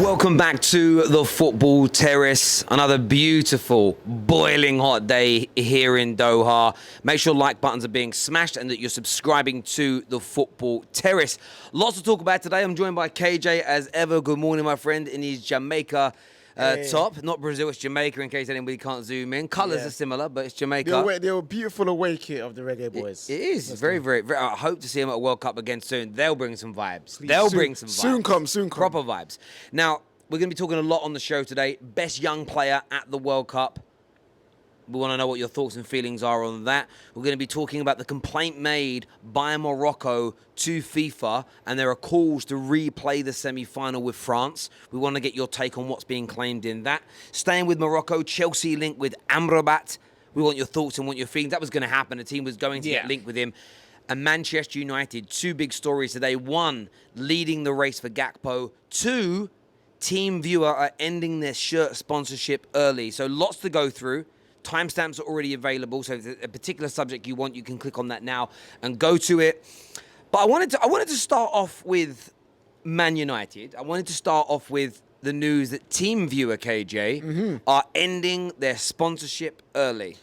Welcome back to the Football Terrace. Another beautiful, boiling hot day here in Doha. Make sure like buttons are being smashed and that you're subscribing to the Football Terrace. Lots to talk about today. I'm joined by KJ as ever. Good morning, my friend, in his Jamaica top. Not Brazil, it's Jamaica in case anybody can't zoom in. Colours are similar, but it's Jamaica. They were beautiful away kit of the Reggae Boys. It is. Very, very. I hope to see them at a World Cup again soon. They'll bring some vibes. Soon come. Proper vibes. Now, we're going to be talking a lot on the show today. Best young player at the World Cup. We want to know what your thoughts and feelings are on that. We're going to be talking about the complaint made by Morocco to FIFA, and there are calls to replay the semi-final with France. We want to get your take on what's being claimed in that. Staying with Morocco, Chelsea linked with Amrabat. We want your thoughts and what your feelings. That was going to happen. The team was going to get linked with him. And Manchester United, two big stories today. One, leading the race for Gakpo. Two, TeamViewer are ending their shirt sponsorship early. So lots to go through. Timestamps are already available. So if there's a particular subject you want, you can click on that now and go to it. But I wanted to start off with Man United. I wanted to start off with the news that TeamViewer, KJ, are ending their sponsorship early.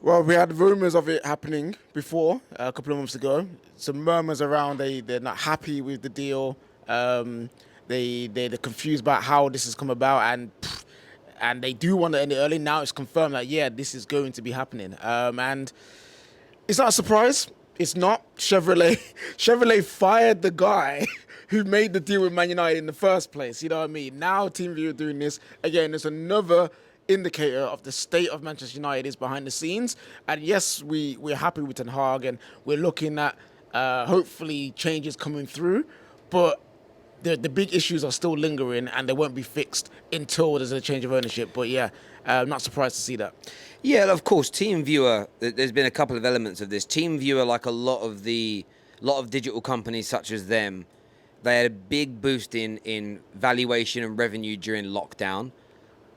Well, we had rumours of it happening before, a couple of months ago. Some murmurs around they're not happy with the deal. They're confused about how this has come about, and they do want to end it early. Now it's confirmed that, this is going to be happening. And it's not a surprise. It's not. Chevrolet fired the guy who made the deal with Man United in the first place. You know what I mean? Now TeamViewer doing this. Again, there's another indicator of the state of Manchester United is behind the scenes. And yes, we're happy with Ten Hag, and we're looking at hopefully changes coming through. But the big issues are still lingering, and they won't be fixed until there's a change of ownership. But I'm not surprised to see that. Yeah, of course, TeamViewer, there's been a couple of elements of this. TeamViewer, like a lot of digital companies such as them, they had a big boost in valuation and revenue during lockdown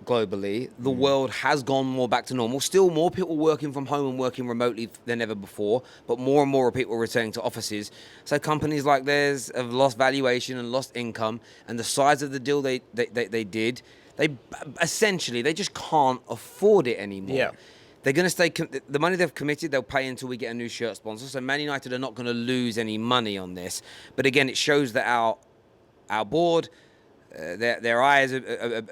globally. The world has gone more back to normal. Still more people working from home and working remotely than ever before, but more and more people returning to offices. So companies like theirs have lost valuation and lost income, and the size of the deal they did, they essentially just can't afford it anymore. Yeah. They're going to stay, the money they've committed, they'll pay until we get a new shirt sponsor. So Man United are not going to lose any money on this. But again, it shows that our board, their eyes are,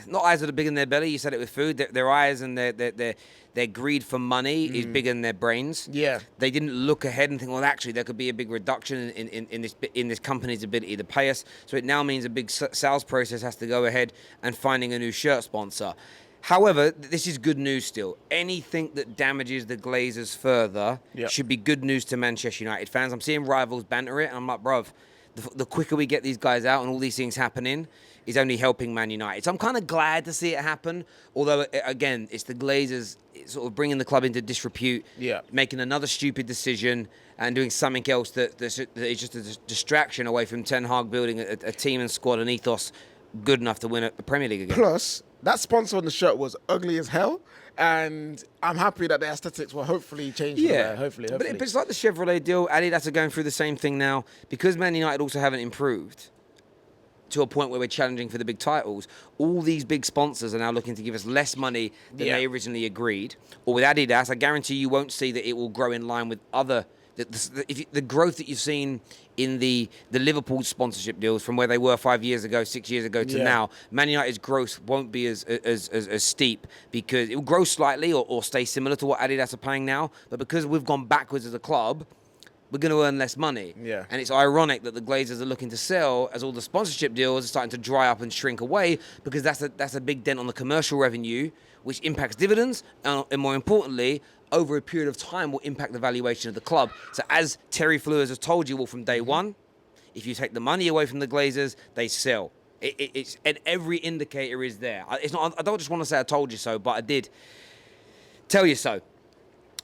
not eyes that are bigger than their belly. You said it with food. Their eyes and their greed for money is bigger than their brains. Yeah, they didn't look ahead and think, well, actually, there could be a big reduction in this company's ability to pay us. So it now means a big sales process has to go ahead and finding a new shirt sponsor. However, this is good news still. Anything that damages the Glazers further should be good news to Manchester United fans. I'm seeing rivals banter it, and I'm like, bruv, the quicker we get these guys out and all these things happening is only helping Man United. So I'm kind of glad to see it happen. Although, again, it's the Glazers sort of bringing the club into disrepute, making another stupid decision and doing something else that is just a distraction away from Ten Hag building a team and squad and ethos good enough to win a Premier League again. Plus, that sponsor on the shirt was ugly as hell. And I'm happy that the aesthetics will hopefully change. Yeah, hopefully. But it's like the Chevrolet deal. Adidas are going through the same thing now. Because Man United also haven't improved to a point where we're challenging for the big titles, all these big sponsors are now looking to give us less money than they originally agreed. Or with Adidas, I guarantee you won't see that it will grow in line with other... The growth that you've seen in the Liverpool sponsorship deals from where they were 5 years ago, 6 years ago to now, Man United's growth won't be as steep because it will grow slightly or stay similar to what Adidas are paying now. But because we've gone backwards as a club, we're going to earn less money. Yeah. And it's ironic that the Glazers are looking to sell as all the sponsorship deals are starting to dry up and shrink away because that's a big dent on the commercial revenue, which impacts dividends and more importantly, over a period of time will impact the valuation of the club. So as Terry Fleurs has told you all from day one, if you take the money away from the Glazers, they sell. It's and every indicator is there. It's not. I don't just want to say I told you so, but I did tell you so.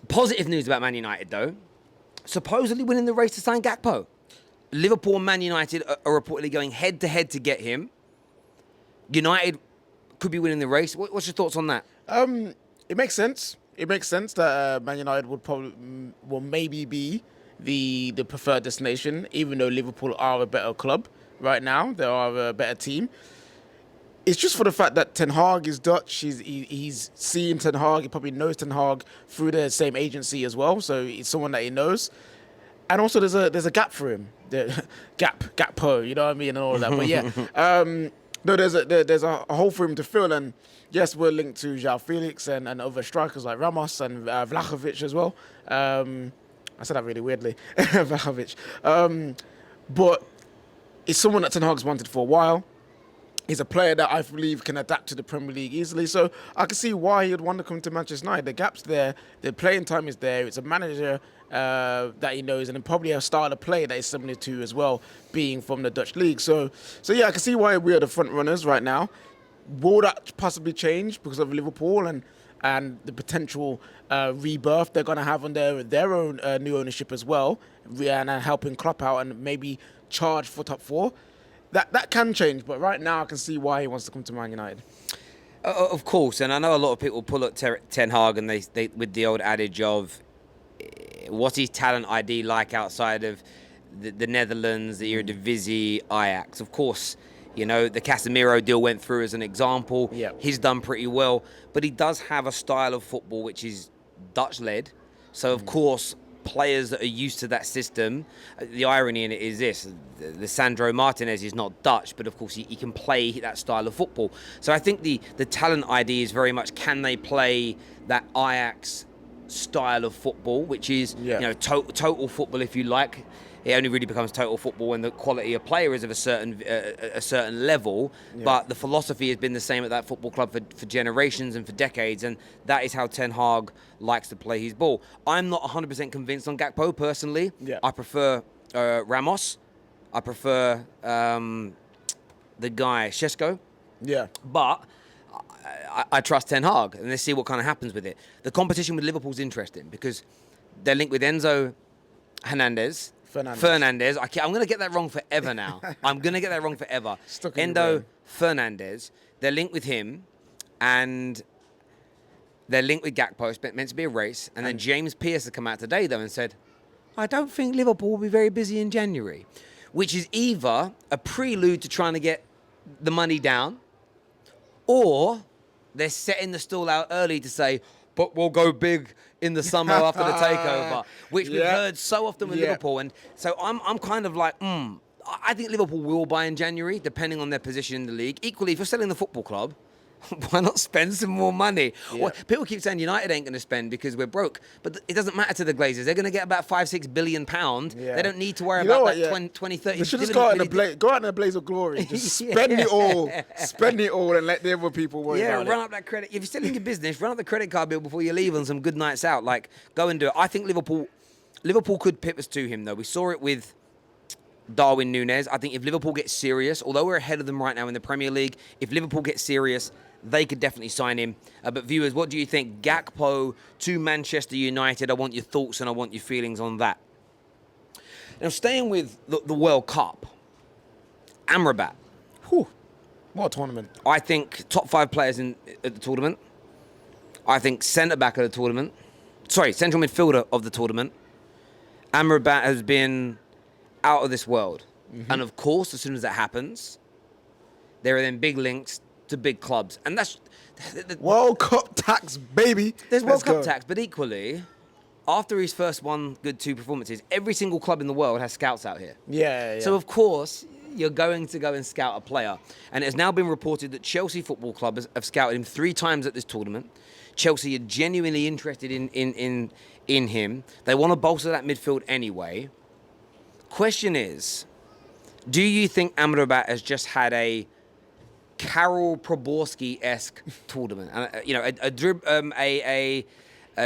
Positive news about Man United, though. Supposedly winning the race to sign Gakpo. Liverpool and Man United are reportedly going head-to-head to get him. United could be winning the race. What's your thoughts on that? It makes sense. It makes sense that Man United will maybe be the preferred destination, even though Liverpool are a better club right now. They are a better team. It's just for the fact that Ten Hag is Dutch. He's seen Ten Hag. He probably knows Ten Hag through the same agency as well. So he's someone that he knows. And also there's a gap for him. Gakpo, you know what I mean, and all of that. But yeah, no, there's a hole for him to fill. And yes, we're linked to João Felix and other strikers like Ramos and Vlahovic as well. I said that really weirdly, Vlahovic. But it's someone that Ten Hag's wanted for a while. He's a player that I believe can adapt to the Premier League easily. So I can see why he'd want to come to Manchester United. The gap's there. The playing time is there. It's a manager that he knows, and then probably a style of play that is similar to as well, being from the Dutch league. So yeah, I can see why we are the front runners right now. Will that possibly change because of Liverpool and the potential rebirth they're going to have on their own new ownership as well, and helping Klopp out and maybe charge for top four? That can change, but right now I can see why he wants to come to Man United. Of course, and I know a lot of people pull up Ten Hag and they with the old adage of what's his talent ID like outside of the Netherlands, the Eredivisie, Ajax. Of course, you know, the Casemiro deal went through as an example. Yeah. He's done pretty well, but he does have a style of football which is Dutch-led. So, of course, players that are used to that system, the irony in it is this: the Sandro Martinez is not Dutch, but of course he can play that style of football. So I think the talent ID is very much, can they play that Ajax style of football, which is total football, if you like. It only really becomes total football when the quality of player is of a certain level. Yeah. But the philosophy has been the same at that football club for generations and for decades, and that is how Ten Hag likes to play his ball. I'm not 100% convinced on Gakpo personally. Yeah. I prefer Ramos. I prefer the guy Šeško. Yeah. But I trust Ten Hag, and let's see what kind of happens with it. The competition with Liverpool's interesting because they're linked with Enzo Fernandez. I'm going to get that wrong forever now. I'm going to get that wrong forever. Endo Fernandez. They're linked with him, and they're linked with Gakpo. It's meant to be a race. And then James Pearce has come out today, though, and said, I don't think Liverpool will be very busy in January, which is either a prelude to trying to get the money down, or they're setting the stall out early to say, but we'll go big in the summer after the takeover, which we've heard so often with Liverpool. And so I'm kind of like, I think Liverpool will buy in January, depending on their position in the league. Equally, if you're selling the football club, why not spend some more money? Yeah. Well, people keep saying United ain't going to spend because we're broke, but it doesn't matter to the Glazers. They're going to get about £5-6 billion. Yeah. They don't need to worry about that 20, 30. They should just go out in a blaze of glory. Just spend it all, and let the other people worry about it. Yeah, run up that credit. If you're still in your business, run up the credit card bill before you leave on some good nights out. Like, go and do it. I think Liverpool could pip us to him, though. We saw it with Darwin Núñez. I think if Liverpool gets serious, although we're ahead of them right now in the Premier League, if Liverpool gets serious, they could definitely sign him. But viewers, what do you think? Gakpo to Manchester United. I want your thoughts and I want your feelings on that. Now, staying with the World Cup, Amrabat. Whew. What a tournament. I think top 5 players at the tournament. I think centre-back of the tournament. Sorry, central midfielder of the tournament. Amrabat has been out of this world. Mm-hmm. And of course, as soon as that happens, there are then big links to big clubs, and that's World Cup tax, baby. There's World Cup tax, but equally, after his first 2 performances, every single club in the world has scouts out here. Yeah. So of course, you're going to go and scout a player, and it has now been reported that Chelsea Football Club have scouted him 3 times at this tournament. Chelsea are genuinely interested in him. They want to bolster that midfield anyway. Question is, do you think Amrabat has just had a Karol Proborski-esque tournament, a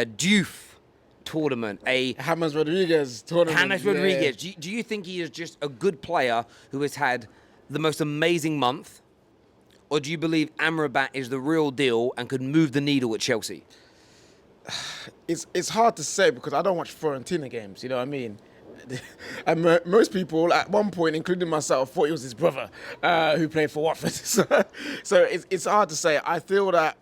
Diouf tournament, a James Rodriguez tournament? James Rodriguez. Do you think he is just a good player who has had the most amazing month, or do you believe Amrabat is the real deal and could move the needle at Chelsea? It's hard to say because I don't watch Fiorentina games. You know what I mean? and most people at one point, including myself, thought it was his brother who played for Watford. So it's hard to say. I feel that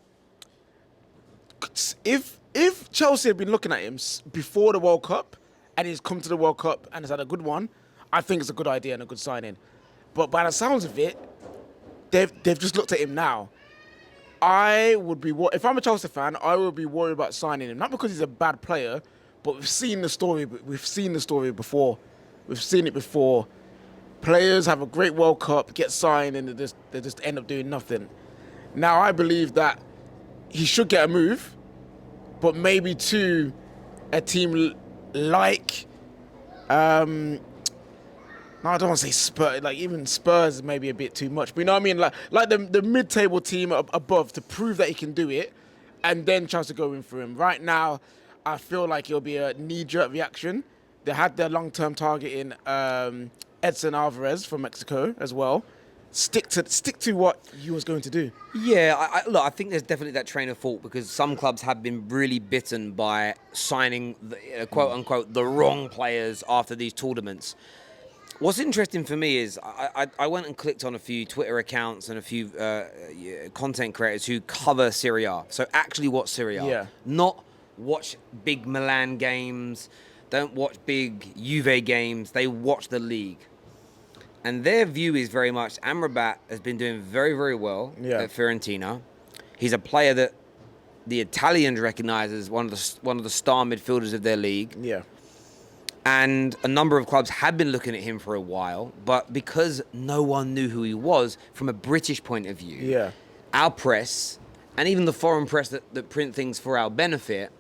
if Chelsea had been looking at him before the World Cup and he's come to the World Cup and has had a good one, I think it's a good idea and a good signing. But by the sounds of it, they've just looked at him now. I would be if I'm a Chelsea fan, I would be worried about signing him, not because he's a bad player, but we've seen the story. We've seen the story before. We've seen it before. Players have a great World Cup, get signed, and they just end up doing nothing. Now I believe that he should get a move, but maybe to a team like, no, I don't want to say Spurs. Like even Spurs is maybe a bit too much. But you know what I mean? Like the mid-table team above to prove that he can do it, and then Chelsea go in for him. Right now, I feel like it'll be a knee-jerk reaction. They had their long-term target in Edson Alvarez from Mexico as well. Stick to what you was going to do. Yeah, I think there's definitely that train of thought because some clubs have been really bitten by signing, quote-unquote, the wrong players after these tournaments. What's interesting for me is I went and clicked on a few Twitter accounts and a few content creators who cover Serie A. So actually watch Serie A. Yeah. Not watch big Milan games, don't watch big Juve games, they watch the league. And their view is very much Amrabat has been doing very, very well at Fiorentina. He's a player that the Italians recognise as one of the star midfielders of their league. Yeah. And a number of clubs had been looking at him for a while, but because no one knew who he was from a British point of view, our press and even the foreign press that print things for our benefit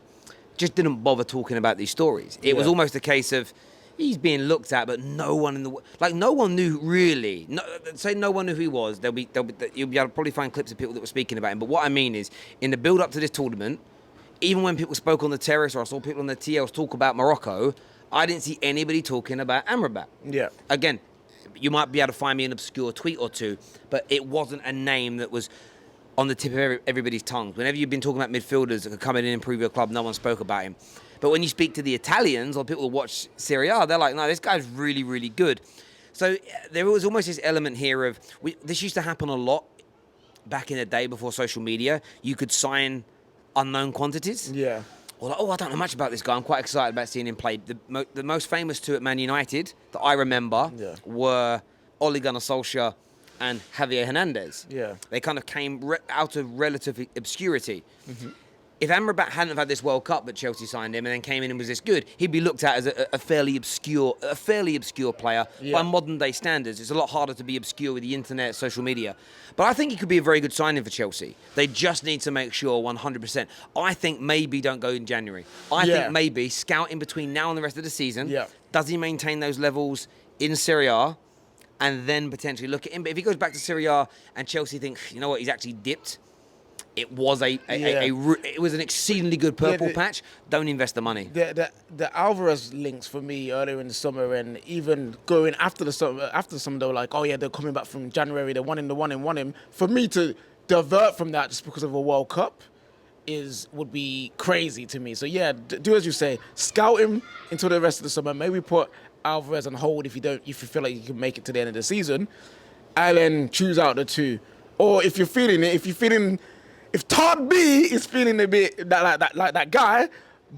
just didn't bother talking about these stories. It was almost a case of he's being looked at, but no one no one knew really. Say no one knew who he was. You'll be able to probably find clips of people that were speaking about him. But what I mean is, in the build up to this tournament, even when people spoke on the Terrace or I saw people on the TLs talk about Morocco, I didn't see anybody talking about Amrabat. Yeah. Again, you might be able to find me an obscure tweet or two, but it wasn't a name that was on the tip of everybody's tongue. Whenever you've been talking about midfielders that could come in and improve your club, no one spoke about him. But when you speak to the Italians or people who watch Serie A, they're like, no, this guy's really, really good. So there was almost this element here of, this used to happen a lot back in the day before social media. You could sign unknown quantities. Yeah. Or like, I don't know much about this guy. I'm quite excited about seeing him play. The most famous two at Man United that I remember were Ole Gunnar Solskjaer and Javier Hernandez. Yeah. They kind of came out of relative obscurity. Mm-hmm. If Amrabat hadn't have had this World Cup but Chelsea signed him and then came in and was this good, he'd be looked at as a fairly obscure player by modern day standards. It's a lot harder to be obscure with the internet, social media. But I think he could be a very good signing for Chelsea. They just need to make sure 100%. I think maybe don't go in January. I think maybe scout in between now and the rest of the season. Yeah. Does he maintain those levels in Serie A? And then potentially look at him. But if he goes back to Serie A and Chelsea think, you know what, he's actually dipped. It was it was an exceedingly good purple patch. Don't invest the money. The Alvarez links for me earlier in the summer, and even going after the summer, they were like, oh yeah, they're coming back from January. They're wanting him. For me to divert from that just because of a World Cup would be crazy to me. So yeah, do as you say. Scout him until the rest of the summer. Maybe put Alvarez on hold if you feel like you can make it to the end of the season, and then choose out the two. Or if you're feeling it, if Todd B is feeling a bit like that guy,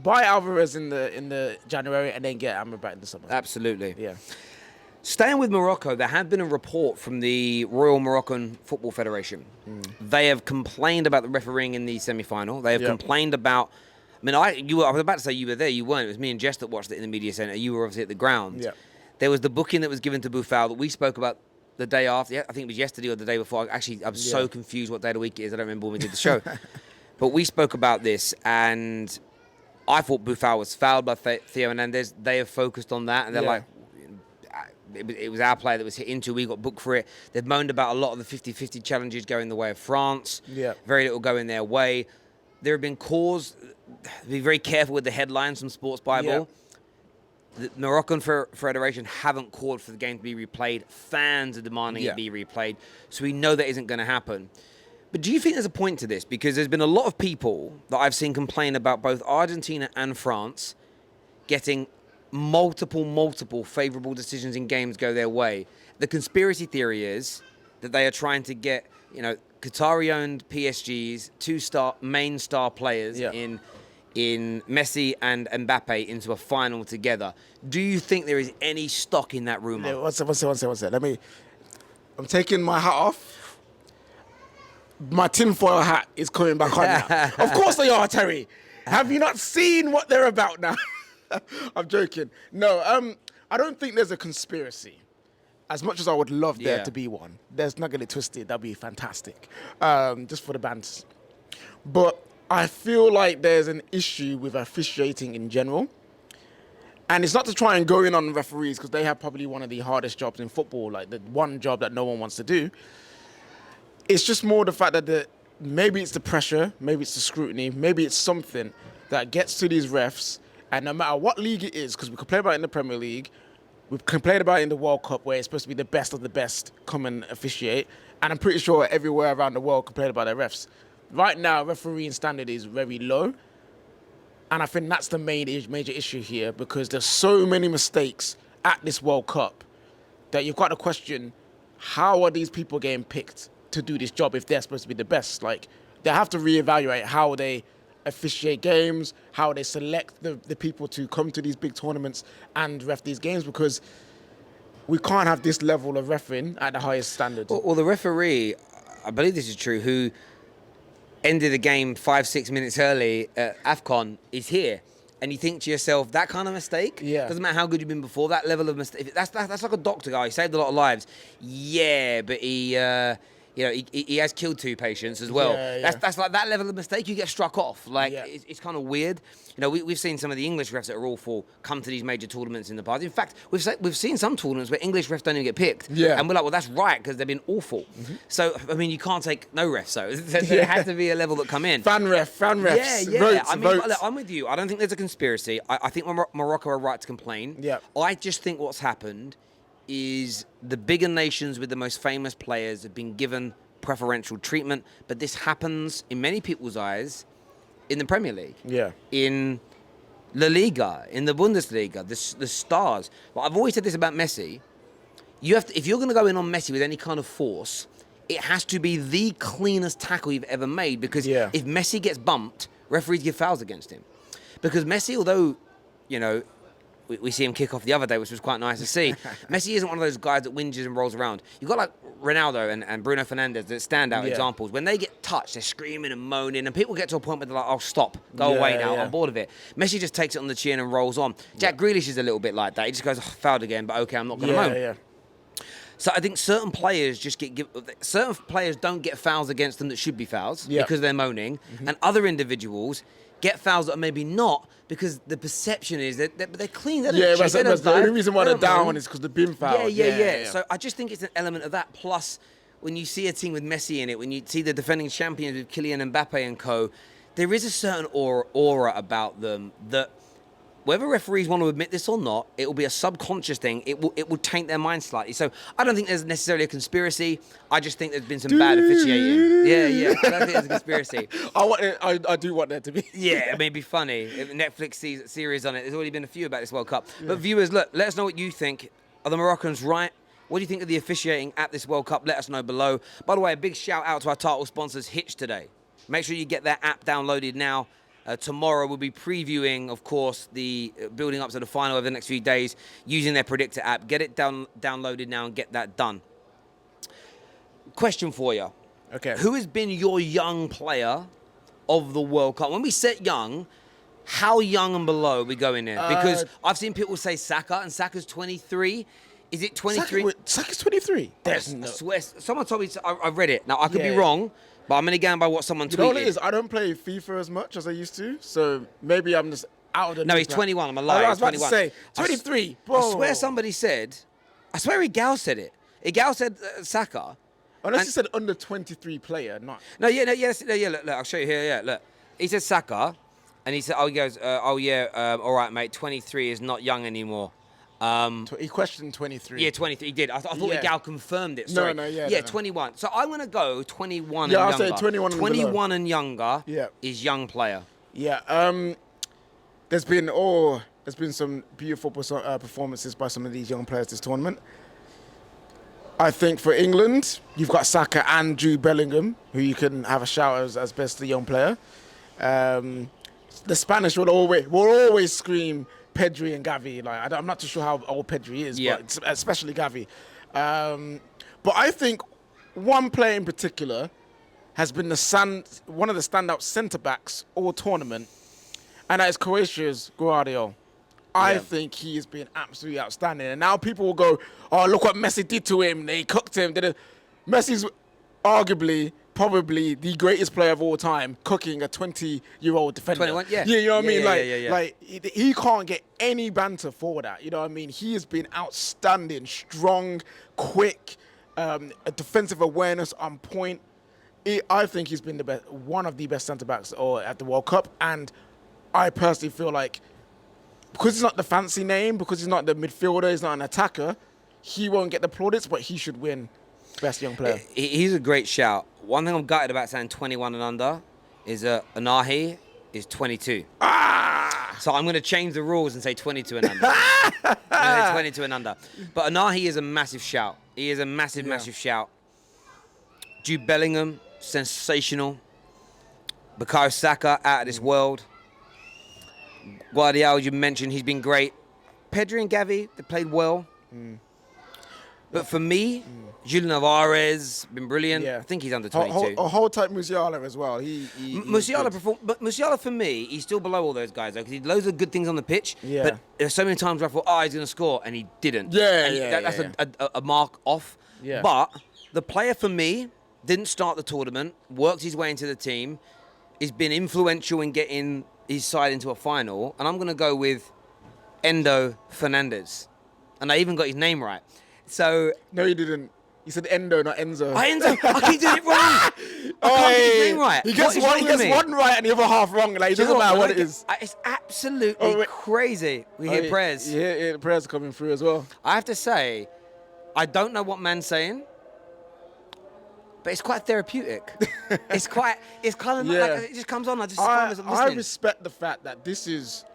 buy Alvarez in the January and then get Amrabat in the summer. Absolutely. Yeah. Staying with Morocco, there had been a report from the Royal Moroccan Football Federation. They have complained about the refereeing in the semi-final. They have complained about. I mean, I was about to say you were there. You weren't. It was me and Jess that watched it in the media centre. You were obviously at the ground. Yeah. There was the booking that was given to Boufal that we spoke about the day after. I think it was yesterday or the day before. I'm so confused what day of the week it is. I don't remember when we did the show. But we spoke about this, and I thought Boufal was fouled by Theo Hernandez. They have focused on that, and they're like, it was our player that was hit into. We got booked for it. They've moaned about a lot of the 50-50 challenges going the way of France. Yeah. Very little going their way. There have been calls. Be very careful with the headlines from Sports Bible. Yeah. The Moroccan Federation haven't called for the game to be replayed. Fans are demanding it be replayed. So we know that isn't going to happen. But do you think there's a point to this? Because there's been a lot of people that I've seen complain about both Argentina and France getting multiple favourable decisions in games go their way. The conspiracy theory is that they are trying to get, Qatari-owned PSG's main star players in Messi and Mbappe into a final together. Do you think there is any stock in that rumour? Yeah, one sec. I'm taking my hat off. My tinfoil hat is coming back on now. Of course they are, Terry. Have you not seen what they're about now? I'm joking. No, I don't think there's a conspiracy. As much as I would love there to be one, there's not going to twist it. That'd be fantastic. Just for the bands. But I feel like there's an issue with officiating in general. And it's not to try and go in on referees, because they have probably one of the hardest jobs in football, like the one job that no one wants to do. It's just more the fact that maybe it's the pressure, maybe it's the scrutiny, maybe it's something that gets to these refs. And no matter what league it is, because we complain about it in the Premier League, we've complained about it in the World Cup, where it's supposed to be the best of the best come and officiate. And I'm pretty sure everywhere around the world complain about their refs. Right now, refereeing standard is very low. And I think that's the major issue here, because there's so many mistakes at this World Cup that you've got to question, how are these people getting picked to do this job if they're supposed to be the best? Like, they have to reevaluate how they officiate games, how they select the people to come to these big tournaments and ref these games, because we can't have this level of refereeing at the highest standard. Well, the referee, I believe this is true, who ended the game 5-6 minutes early at AFCON is here. And you think to yourself, that kind of mistake? Doesn't matter how good you've been before, that level of mistake. That's like a doctor guy. He saved a lot of lives. Yeah, but he has killed 2 patients as well. That's like that level of mistake, you get struck off. Like, it's kind of weird. We've seen some of the English refs that are awful come to these major tournaments in the past. In fact, we've seen some tournaments where English refs don't even get picked. And we're like, well, that's right, because they've been awful. So, I mean, you can't take no refs, so there has to be a level that come in. Fan refs. Votes. I'm with you. I don't think there's a conspiracy. I think Morocco are right to complain. I just think what's happened is the bigger nations with the most famous players have been given preferential treatment, but this happens in many people's eyes in the Premier League, in La Liga, in the Bundesliga, the stars. Well, I've always said this about Messi. If you're going to go in on Messi with any kind of force, it has to be the cleanest tackle you've ever made, because if Messi gets bumped, referees give fouls against him. Because Messi, although, we see him kick off the other day, which was quite nice to see. Messi isn't one of those guys that whinges and rolls around. You've got like Ronaldo and Bruno Fernandes that stand out examples. When they get touched, they're screaming and moaning, and people get to a point where they're like, oh, stop, go away now, I'm bored of it. Messi just takes it on the chin and rolls on. Jack Grealish is a little bit like that. He just goes, oh, fouled again, but okay, I'm not going to moan. So I think certain players certain players don't get fouls against them that should be fouls because they're moaning, and other individuals get fouls that are maybe not, because the perception is that they're clean. But the only reason why they're down is because they've been fouled. So I just think it's an element of that. Plus, when you see a team with Messi in it, when you see the defending champions with Kylian Mbappe and co, there is a certain aura about them that, whether referees want to admit this or not, it will be a subconscious thing. It will taint their mind slightly. So I don't think there's necessarily a conspiracy. I just think there's been some bad officiating. I don't think there's a conspiracy. I do want there to be. It may be funny. Netflix series on it. There's already been a few about this World Cup. But viewers, look, let us know what you think. Are the Moroccans right? What do you think of the officiating at this World Cup? Let us know below. By the way, a big shout out to our title sponsors, Hitch, today. Make sure you get their app downloaded now. Tomorrow we'll be previewing, of course, the building up to the final over the next few days using their Predictor app. Get it downloaded now and get that done. Question for you. Okay. Who has been your young player of the World Cup? When we set young, how young and below are we going there? Because I've seen people say Saka, and Saka's 23. Is it 23? Saka's 23? I swear. Someone told me, I read it. Now, I could be wrong. But I'm going to go by what someone tweeted. You know what it is? I don't play FIFA as much as I used to, so maybe I'm just out of the... No, he's 21. I'm a liar. I was about to say, 23. I swear somebody said... I swear Igal said it. Igal said Saka. Unless he said under 23 player, not... No, look, I'll show you here, look. He said Saka, and he said, all right, mate, 23 is not young anymore. He questioned 23. Yeah, 23. He did. I thought Igal confirmed it. Sorry. No. 21. So I'm going to go 21 and younger. I'll say 21 and 21 and younger is young player. Yeah. There's been, there's been some beautiful performances by some of these young players this tournament. I think for England, you've got Saka and Jude Bellingham, who you can have a shout as best young player. The Spanish will always scream Pedri and Gavi. Like I'm not too sure how old Pedri is, but especially Gavi. But I think one player in particular has been one of the standout centre backs all tournament, and that is Croatia's Guardiola. I think he has been absolutely outstanding. And now people will go, oh, look what Messi did to him. They cooked him. Messi's arguably, probably the greatest player of all time, cooking a 20-year-old defender. 21, yeah. You know what I mean? Yeah. Like, he can't get any banter for that. You know what I mean? He has been outstanding, strong, quick, a defensive awareness on point. I think he's been one of the best centre-backs at the World Cup. And I personally feel like, because he's not the fancy name, because he's not the midfielder, he's not an attacker, he won't get the plaudits, but he should win best young player. He's a great shout. One thing I'm gutted about saying 21 and under is Anahi is 22. So I'm going to change the rules and say 22 and under. I'm going to say 22 and under. But Anahi is a massive shout. He is a massive shout. Jude Bellingham, sensational. Bukayo Saka, out of this world. Guardiola, you mentioned, he's been great. Pedri and Gavi, they played well. But for me, Julian Alvarez, been brilliant. I think he's under 22. Hold tight Musiala as well. Musiala performed, but Musiala for me, he's still below all those guys though, because he did loads of good things on the pitch. But there's so many times where I thought, he's going to score, and he didn't. That's a mark off. But the player for me didn't start the tournament, worked his way into the team, has been influential in getting his side into a final, and I'm going to go with Endo Fernandez. And I even got his name right. So no, you didn't. You said Endo, not Enzo. Enzo. I keep doing it wrong. I can't get his name right. He gets one right and the other half wrong. Like, it doesn't matter what it is. It's absolutely crazy. We hear prayers. Yeah, the prayers are coming through as well. I have to say, I don't know what man's saying, but it's quite therapeutic. It's kind of like, it just comes on. I respect the fact that this is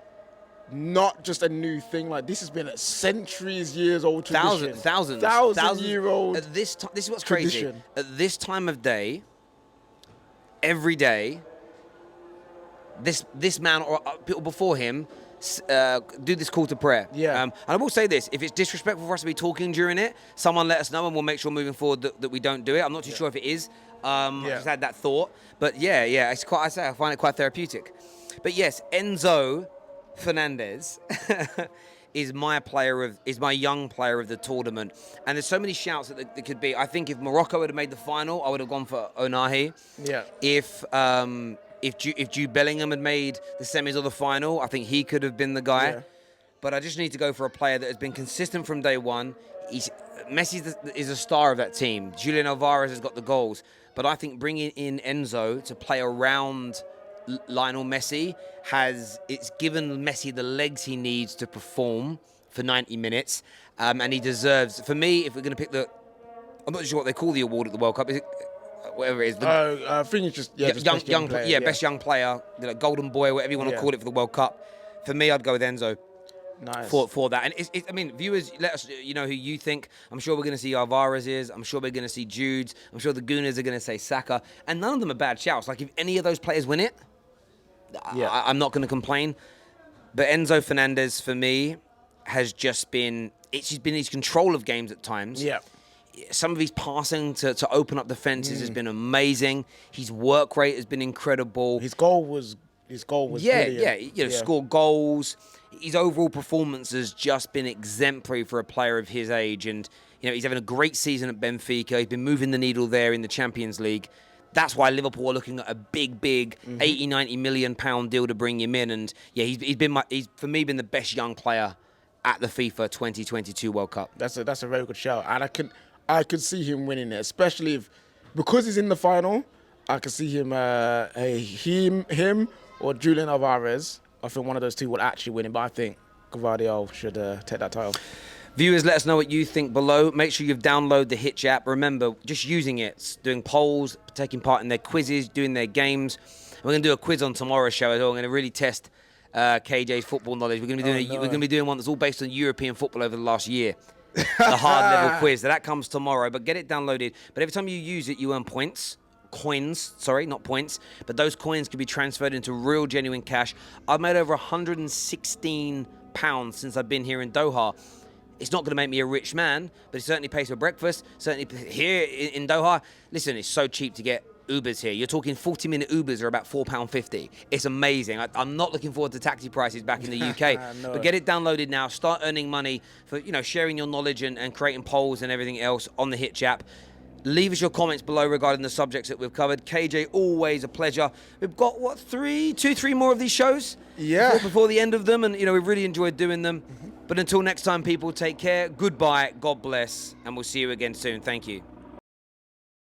not just a new thing. Like, this has been a years old tradition. Thousand year old. At this time, this is what's tradition. Crazy. At this time of day, every day, this man or people before him do this call to prayer. And I will say this: if it's disrespectful for us to be talking during it, someone let us know, and we'll make sure moving forward that we don't do it. I'm not too sure if it is. I just had that thought, but it's quite. I find it quite therapeutic. But yes, Enzo Fernandez is my young player of the tournament, and there's so many shouts that there could be. I think if Morocco had made the final, I would have gone for Onahi. If Jude Bellingham had made the semis or the final, I think he could have been the guy. But I just need to go for a player that has been consistent from day one. Messi is a star of that team. Julian Alvarez has got the goals, but I think bringing in Enzo to play around Lionel Messi it's given Messi the legs he needs to perform for 90 minutes, and he deserves. For me, if we're going to pick I'm not sure what they call the award at the World Cup. Is it whatever it is? I think it's just best young player. Best young player, Golden Boy, whatever you want to call it for the World Cup. For me, I'd go with Enzo. Nice. For that. And I mean, viewers, let us who you think. I'm sure we're going to see Alvarez's. I'm sure we're going to see Jude's. I'm sure the Gooners are going to say Saka. And none of them are bad shouts. Like, if any of those players win it, I'm not going to complain. But Enzo Fernandez, for me, has just been... It's just been his control of games at times. Some of his passing to open up defences has been amazing. His work rate has been incredible. His goal was brilliant. Score goals. His overall performance has just been exemplary for a player of his age, and he's having a great season at Benfica. He's been moving the needle there in the Champions League. That's why Liverpool are looking at a big 80-90 million pound deal to bring him in. And he's for me been the best young player at the FIFA 2022 World Cup. That's a very good shout, and I could see him winning it, especially because he's in the final. I could see him him or Julian Alvarez. I think one of those two will actually win it, but I think Gvardiol should take that title. Viewers, let us know what you think below. Make sure you've downloaded the Hitch app. Remember, just using it, doing polls, taking part in their quizzes, doing their games. We're going to do a quiz on tomorrow's show as well. We're going to really test KJ's football knowledge. We're going to be doing no. we're going to be doing one that's all based on European football over the last year. The hard level quiz. That comes tomorrow, but get it downloaded. But every time you use it, you earn points. Coins, sorry, not points, but those coins can be transferred into real genuine cash. I've made over £116 since I've been here in Doha. It's not going to make me a rich man, but it certainly pays for breakfast. Certainly here in Doha, listen, it's so cheap to get Ubers here. You're talking 40-minute Ubers are about £4.50. It's amazing. I'm not looking forward to taxi prices back in the UK. No. But get it downloaded now. Start earning money for sharing your knowledge and creating polls and everything else on the Hitch app. Leave us your comments below regarding the subjects that we've covered. KJ, always a pleasure. We've got, what, 3 more of these shows? Yeah. Before the end of them, and, we've really enjoyed doing them. But until next time, people, take care. Goodbye. God bless. And we'll see you again soon. Thank you.